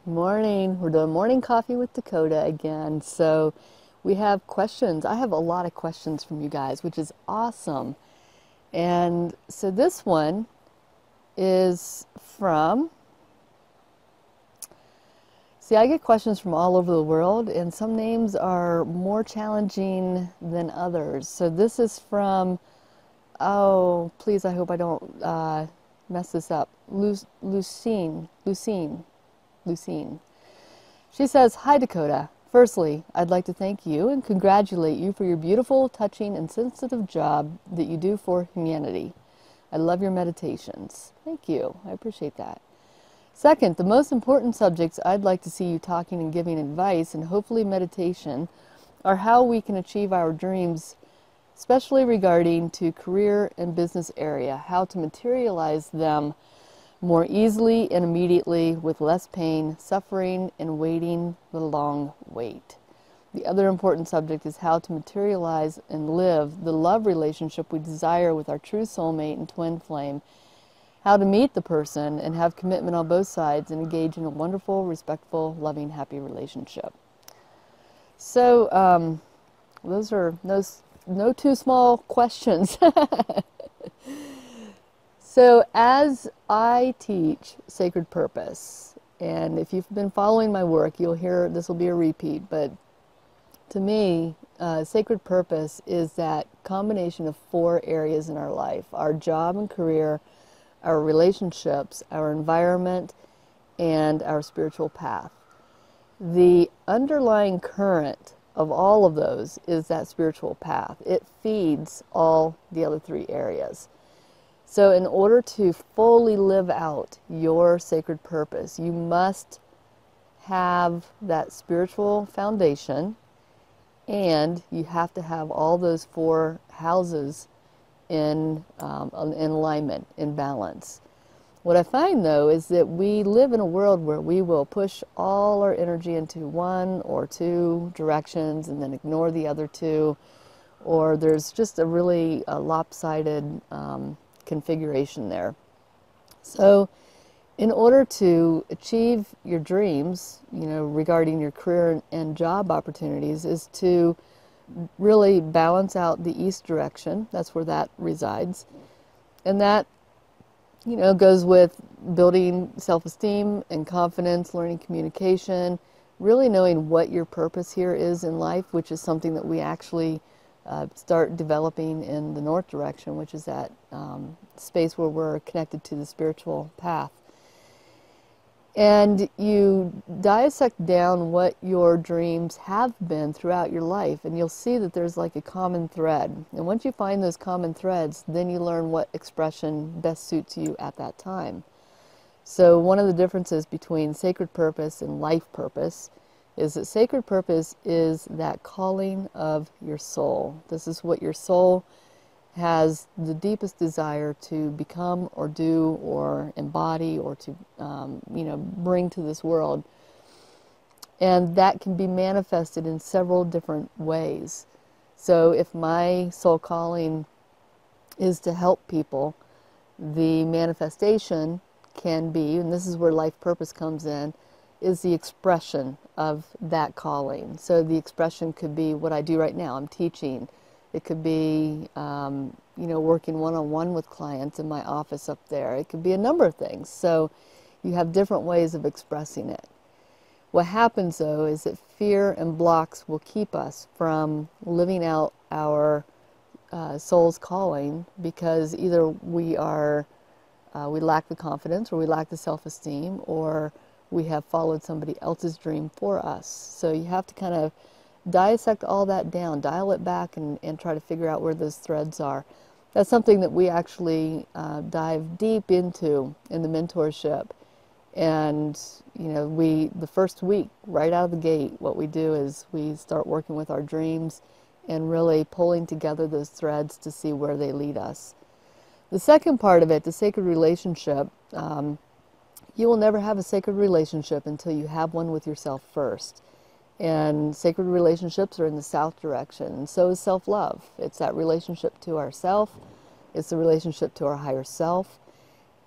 Morning. We're doing morning coffee with Dakota again. So we have questions. I have a lot of questions from you guys, which is awesome. And so this one is from, see, I get questions from all over the world, and some names are more challenging than others. So this is from, oh, please, I hope I don't mess this up. Luciene. She says, "Hi Dakota. Firstly, I'd like to thank you and congratulate you for your beautiful, touching, and sensitive job that you do for humanity. I love your meditations." Thank you. I appreciate that. Second, the most important subjects I'd like to see you talking and giving advice and hopefully meditation are how we can achieve our dreams, especially regarding to career and business area, how to materialize them more easily and immediately with less pain, suffering, and waiting the long wait. The other important subject is how to materialize and live the love relationship we desire with our true soulmate and twin flame, how to meet the person and have commitment on both sides and engage in a wonderful, respectful, loving, happy relationship. So those are no too small questions. So as I teach Sacred Purpose, and if you've been following my work, you'll hear this will be a repeat, but to me, Sacred Purpose is that combination of 4 areas in our life: our job and career, our relationships, our environment, and our spiritual path. The underlying current of all of those is that spiritual path. It feeds all the other 3 areas. So in order to fully live out your sacred purpose, you must have that spiritual foundation, and you have to have all those 4 houses in alignment, in balance. What I find, though, is that we live in a world where we will push all our energy into 1 or 2 directions and then ignore the other 2, or there's just a really lopsided configuration there. So in order to achieve your dreams, regarding your career and job opportunities, is to really balance out the east direction. That's where that resides. And that, goes with building self-esteem and confidence, learning communication, really knowing what your purpose here is in life, which is something that we actually start developing in the north direction, which is that space where we're connected to the spiritual path. And you dissect down what your dreams have been throughout your life, and you'll see that there's like a common thread. And once you find those common threads, then you learn what expression best suits you at that time. So one of the differences between sacred purpose and life purpose is that sacred purpose is that calling of your soul. This is what your soul has the deepest desire to become or do or embody or to bring to this world. And that can be manifested in several different ways. So if my soul calling is to help people, the manifestation can be, and this is where life purpose comes in, is the expression of that calling. So the expression could be what I do right now. I'm teaching. It could be, working one-on-one with clients in my office up there. It could be a number of things. So you have different ways of expressing it. What happens, though, is that fear and blocks will keep us from living out our soul's calling, because either we lack the confidence, or we lack the self-esteem, or we have followed somebody else's dream for us. So you have to kind of dissect all that down, dial it back, and try to figure out where those threads are. That's something that we actually dive deep into in the mentorship. And the first week, right out of the gate, what we do is we start working with our dreams and really pulling together those threads to see where they lead us. The second part of it, the sacred relationship, you will never have a sacred relationship until you have one with yourself first. And sacred relationships are in the south direction, and so is self-love. It's that relationship to ourself. It's the relationship to our higher self.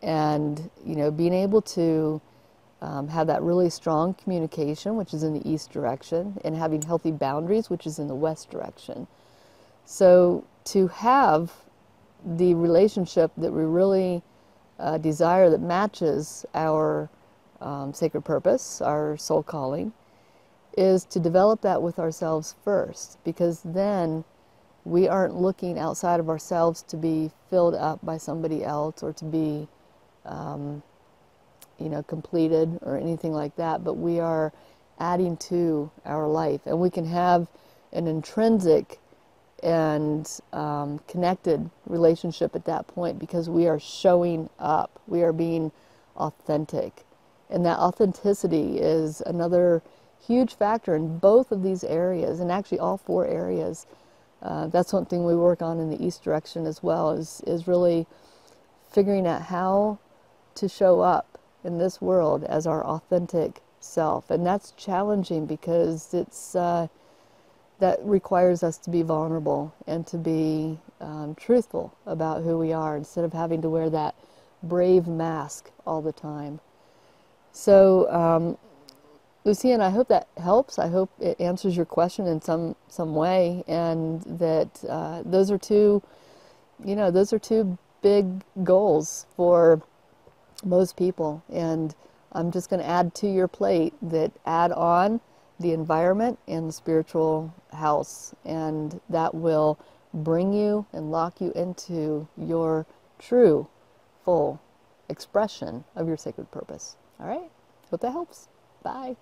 And, being able to have that really strong communication, which is in the east direction, and having healthy boundaries, which is in the west direction. So to have the relationship that we really desire, that matches our sacred purpose, our soul calling, is to develop that with ourselves first, because then we aren't looking outside of ourselves to be filled up by somebody else or to be completed or anything like that, but we are adding to our life, and we can have an intrinsic and connected relationship at that point because we are showing up, we are being authentic, and that authenticity is another huge factor in both of these areas, and actually all four areas. That's one thing we work on in the east direction as well, is really figuring out how to show up in this world as our authentic self. And that's challenging because that requires us to be vulnerable and to be truthful about who we are instead of having to wear that brave mask all the time. So, Luciene, I hope that helps. I hope it answers your question in some way, and that those are two big goals for most people. And I'm just going to add to your plate that add on the environment and the spiritual house, and that will bring you and lock you into your true, full expression of your sacred purpose. All right? Hope that helps. Bye.